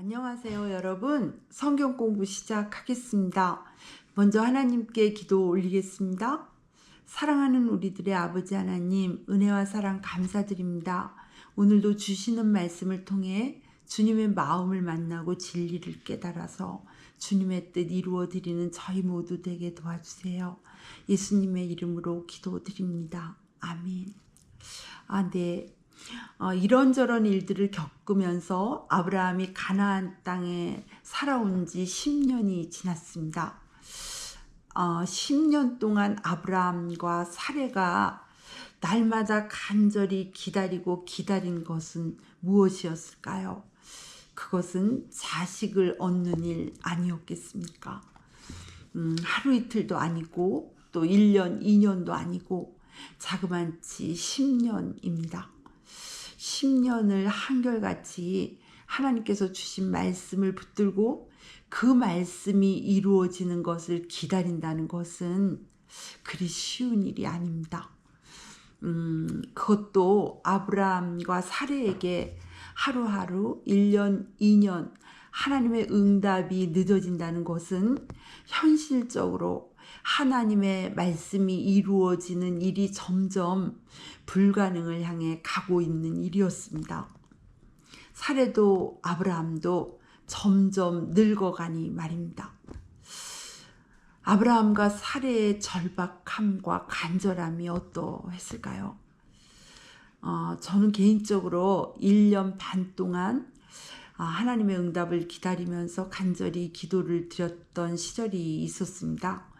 안녕하세요, 여러분. 성경 공부 시작하겠습니다. 먼저 하나님께 기도 올리겠습니다. 사랑하는 우리들의 아버지 하나님, 은혜와 사랑 감사드립니다. 오늘도 주시는 말씀을 통해 주님의 마음을 만나고 진리를 깨달아서 주님의 뜻 이루어 드리는 저희 모두 되게 도와주세요. 예수님의 이름으로 기도드립니다. 아멘. 네. 이런저런 일들을 겪으면서 아브라함이 가나안 땅에 살아온 지 10년이 지났습니다. 10년 동안 아브라함과 사레가 날마다 간절히 기다리고 기다린 것은 무엇이었을까요? 그것은 자식을 얻는 일 아니었겠습니까? 하루 이틀도 아니고 또 1년, 2년도 아니고 자그만치 10년입니다. 10년을 한결같이 하나님께서 주신 말씀을 붙들고 그 말씀이 이루어지는 것을 기다린다는 것은 그리 쉬운 일이 아닙니다. 그것도 아브라함과 사레에게 하루하루 1년, 2년 하나님의 응답이 늦어진다는 것은 현실적으로 하나님의 말씀이 이루어지는 일이 점점 불가능을 향해 가고 있는 일이었습니다. 사레도 아브라함도 점점 늙어가니 말입니다. 아브라함과 사레의 절박함과 간절함이 어떠했을까요? 저는 개인적으로 1년 반 동안 하나님의 응답을 기다리면서 간절히 기도를 드렸던 시절이 있었습니다.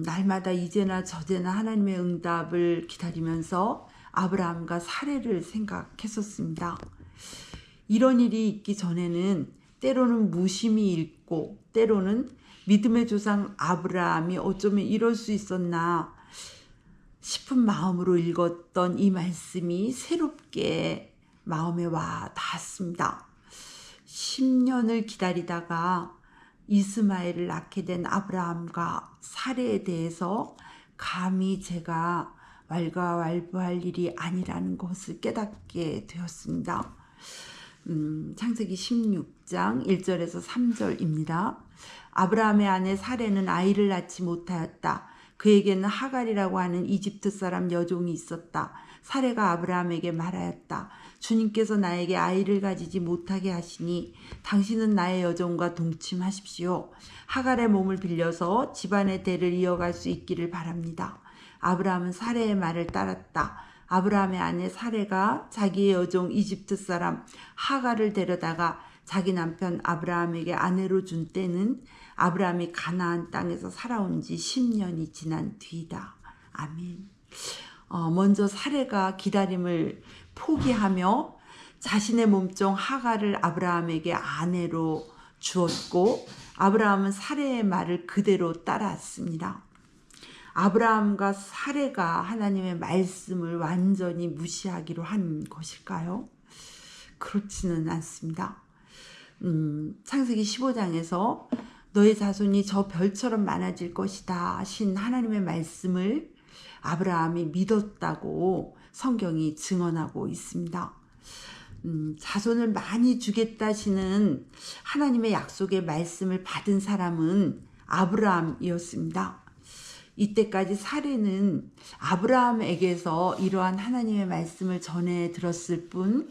날마다 이제나 저제나 하나님의 응답을 기다리면서 아브라함과 사레를 생각했었습니다. 이런 일이 있기 전에는 때로는 무심히 읽고 때로는 믿음의 조상 아브라함이 어쩌면 이럴 수 있었나 싶은 마음으로 읽었던 이 말씀이 새롭게 마음에 와 닿았습니다. 10년을 기다리다가 이스마엘을 낳게 된 아브라함과 사레에 대해서 감히 제가 왈가왈부할 일이 아니라는 것을 깨닫게 되었습니다. 창세기 16장 1절에서 3절입니다. 아브라함의 아내 사레는 아이를 낳지 못하였다. 그에게는 하갈이라고 하는 이집트 사람 여종이 있었다. 사레가 아브라함에게 말하였다. 주님께서 나에게 아이를 가지지 못하게 하시니 당신은 나의 여종과 동침하십시오. 하갈의 몸을 빌려서 집안의 대를 이어갈 수 있기를 바랍니다. 아브라함은 사레의 말을 따랐다. 아브라함의 아내 사레가 자기의 여종 이집트 사람 하갈을 데려다가 자기 남편 아브라함에게 아내로 준 때는 아브라함이 가나안 땅에서 살아온 지 10년이 지난 뒤이다. 아멘. 먼저 사레가 기다림을 포기하며 자신의 몸종 하갈을 아브라함에게 아내로 주었고 아브라함은 사레의 말을 그대로 따랐습니다. 아브라함과 사레가 하나님의 말씀을 완전히 무시하기로 한 것일까요? 그렇지는 않습니다. 창세기 15장에서 너의 자손이 저 별처럼 많아질 것이다 하신 하나님의 말씀을 아브라함이 믿었다고 성경이 증언하고 있습니다. 자손을 많이 주겠다시는 하나님의 약속의 말씀을 받은 사람은 아브라함이었습니다. 이때까지 사레는 아브라함에게서 이러한 하나님의 말씀을 전해 들었을 뿐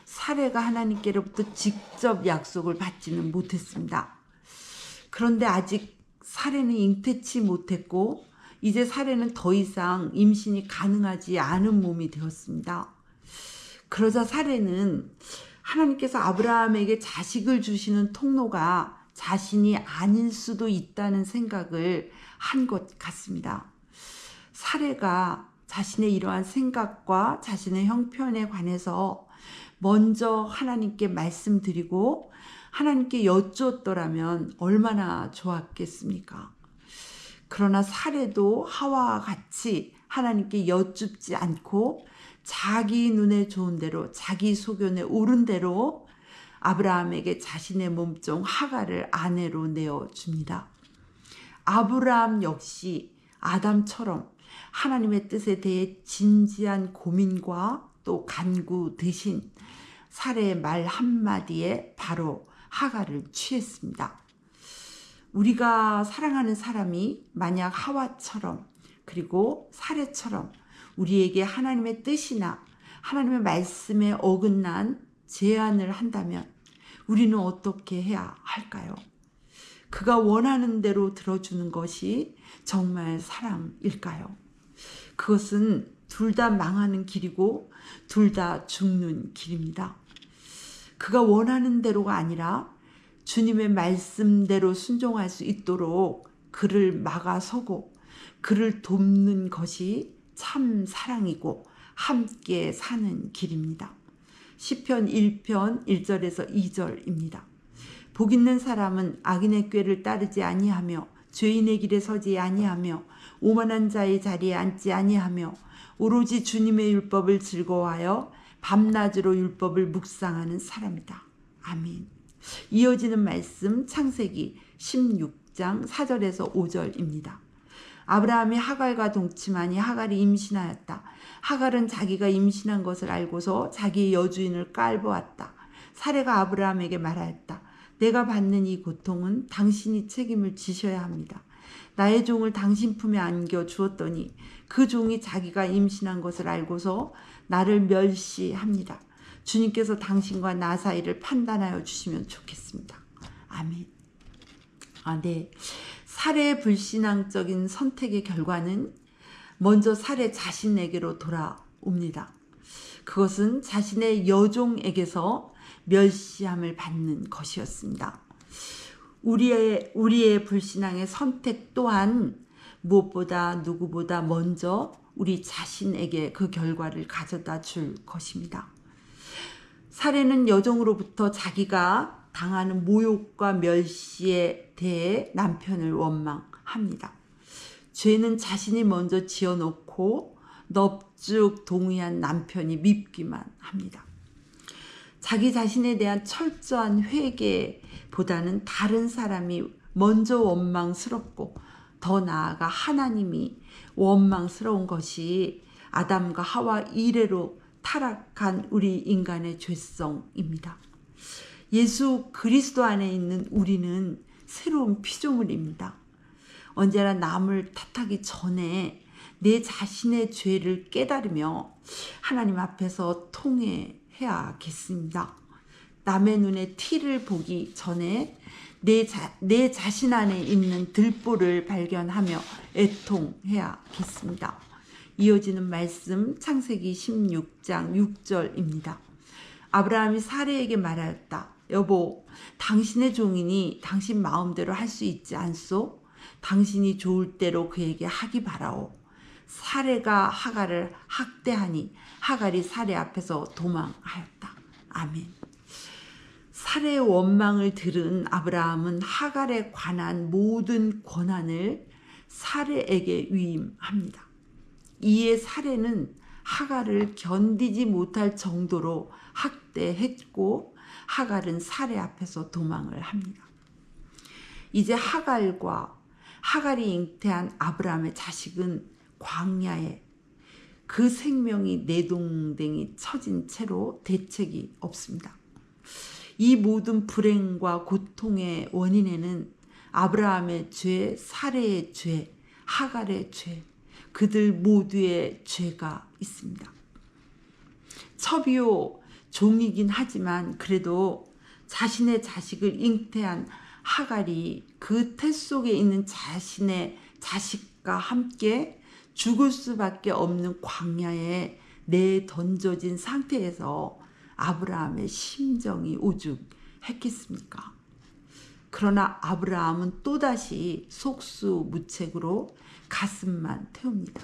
사레가 하나님께로부터 직접 약속을 받지는 못했습니다. 그런데 아직 사레는 잉태치 못했고 이제 사레는 더 이상 임신이 가능하지 않은 몸이 되었습니다. 그러자 사레는 하나님께서 아브라함에게 자식을 주시는 통로가 자신이 아닐 수도 있다는 생각을 한 것 같습니다. 사레가 자신의 이러한 생각과 자신의 형편에 관해서 먼저 하나님께 말씀드리고 하나님께 여쭈었더라면 얼마나 좋았겠습니까? 그러나 사레도 하와와 같이 하나님께 여쭙지 않고 자기 눈에 좋은 대로 자기 소견에 옳은 대로 아브라함에게 자신의 몸종 하갈을 아내로 내어줍니다. 아브라함 역시 아담처럼 하나님의 뜻에 대해 진지한 고민과 또 간구 대신 사례의 말 한마디에 바로 하갈을 취했습니다. 우리가 사랑하는 사람이 만약 하와처럼 그리고 사례처럼 우리에게 하나님의 뜻이나 하나님의 말씀에 어긋난 제안을 한다면 우리는 어떻게 해야 할까요? 그가 원하는 대로 들어주는 것이 정말 사랑일까요? 그것은 둘 다 망하는 길이고 둘 다 죽는 길입니다. 그가 원하는 대로가 아니라 주님의 말씀대로 순종할 수 있도록 그를 막아서고 그를 돕는 것이 참 사랑이고 함께 사는 길입니다. 시편 1편 1절에서 2절입니다. 복 있는 사람은 악인의 꾀를 따르지 아니하며 죄인의 길에 서지 아니하며 오만한 자의 자리에 앉지 아니하며 오로지 주님의 율법을 즐거워하여 밤낮으로 율법을 묵상하는 사람이다. 아멘. 이어지는 말씀 창세기 16장 4절에서 5절입니다. 아브라함이 하갈과 동침하니 하갈이 임신하였다. 하갈은 자기가 임신한 것을 알고서 자기의 여주인을 깔보았다. 사레가 아브라함에게 말하였다. 내가 받는 이 고통은 당신이 책임을 지셔야 합니다. 나의 종을 당신 품에 안겨 주었더니 그 종이 자기가 임신한 것을 알고서 나를 멸시합니다. 주님께서 당신과 나 사이를 판단하여 주시면 좋겠습니다. 아멘. 네. 사례의 불신앙적인 선택의 결과는 먼저 사례 자신에게로 돌아옵니다. 그것은 자신의 여종에게서 멸시함을 받는 것이었습니다. 우리의 불신앙의 선택 또한 무엇보다 누구보다 먼저 우리 자신에게 그 결과를 가져다 줄 것입니다. 사례는 여종으로부터 자기가 당하는 모욕과 멸시에 대해 남편을 원망합니다. 죄는 자신이 먼저 지어놓고 넙죽 동의한 남편이 밉기만 합니다. 자기 자신에 대한 철저한 회개보다는 다른 사람이 먼저 원망스럽고 더 나아가 하나님이 원망스러운 것이 아담과 하와 이래로 타락한 우리 인간의 죄성입니다. 예수 그리스도 안에 있는 우리는 새로운 피조물입니다. 언제나 남을 탓하기 전에 내 자신의 죄를 깨달으며 하나님 앞에서 통회해야겠습니다. 남의 눈에 티를 보기 전에 내 자신 안에 있는 들보를 발견하며 애통해야겠습니다. 이어지는 말씀 창세기 16장 6절입니다. 아브라함이 사레에게 말하였다. 여보, 당신의 종이니 당신 마음대로 할 수 있지 않소? 당신이 좋을 대로 그에게 하기 바라오. 사레가 하갈을 학대하니 하갈이 사레 앞에서 도망하였다. 아멘. 사레의 원망을 들은 아브라함은 하갈에 관한 모든 권한을 사레에게 위임합니다. 이에 사레는 하갈을 견디지 못할 정도로 학대했고 하갈은 사레 앞에서 도망을 합니다. 이제 하갈이 잉태한 아브라함의 자식은 광야에 그 생명이 내동댕이 처진 채로 대책이 없습니다. 이 모든 불행과 고통의 원인에는 아브라함의 죄, 사레의 죄, 하갈의 죄, 그들 모두의 죄가 있습니다. 첩이요 종이긴 하지만 그래도 자신의 자식을 잉태한 하갈이 그 태 속에 있는 자신의 자식과 함께 죽을 수밖에 없는 광야에 내던져진 상태에서 아브라함의 심정이 오죽했겠습니까? 그러나 아브라함은 또다시 속수무책으로 가슴만 태웁니다.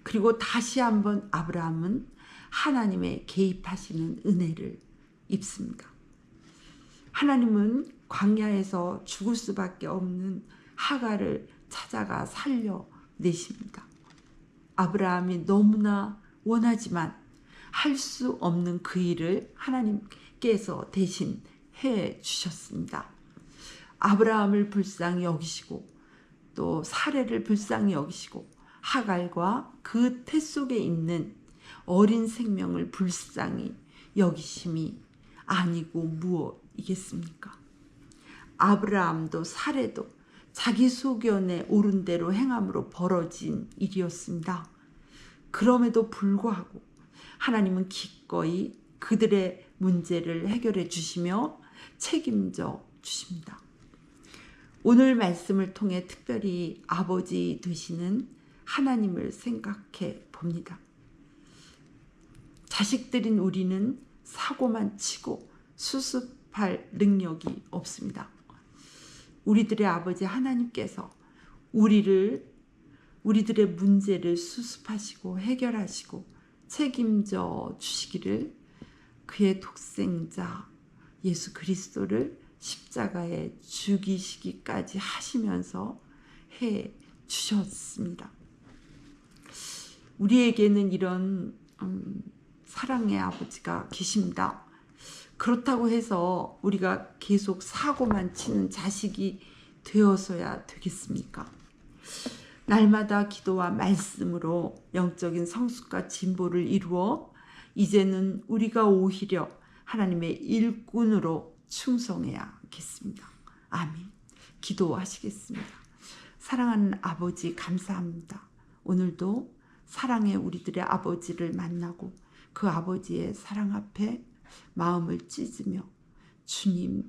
그리고 다시 한번 아브라함은 하나님의 개입하시는 은혜를 입습니다. 하나님은 광야에서 죽을 수밖에 없는 하갈을 찾아가 살려내십니다. 아브라함이 너무나 원하지만 할 수 없는 그 일을 하나님께서 대신 해 주셨습니다. 아브라함을 불쌍히 여기시고 또 사레를 불쌍히 여기시고 하갈과 그 태 속에 있는 어린 생명을 불쌍히 여기심이 아니고 무엇이겠습니까? 아브라함도 사레도 자기 소견에 옳은 대로 행함으로 벌어진 일이었습니다. 그럼에도 불구하고 하나님은 기꺼이 그들의 문제를 해결해 주시며 책임져 주십니다. 오늘 말씀을 통해 특별히 아버지 되시는 하나님을 생각해 봅니다. 자식들인 우리는 사고만 치고 수습할 능력이 없습니다. 우리들의 아버지 하나님께서 우리들의 문제를 수습하시고 해결하시고 책임져 주시기를 그의 독생자 예수 그리스도를 십자가에 죽이시기까지 하시면서 해 주셨습니다. 우리에게는 이런 사랑의 아버지가 계십니다. 그렇다고 해서 우리가 계속 사고만 치는 자식이 되어서야 되겠습니까? 날마다 기도와 말씀으로 영적인 성숙과 진보를 이루어 이제는 우리가 오히려 하나님의 일꾼으로 충성해야겠습니다. 아멘. 기도하시겠습니다. 사랑하는 아버지 감사합니다. 오늘도 사랑의 우리들의 아버지를 만나고 그 아버지의 사랑 앞에 마음을 찢으며 주님을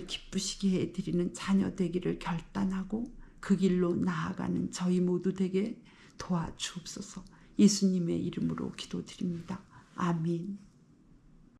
기쁘시게 해드리는 자녀 되기를 결단하고 그 길로 나아가는 저희 모두 되게 도와주옵소서. 예수님의 이름으로 기도드립니다. 아멘.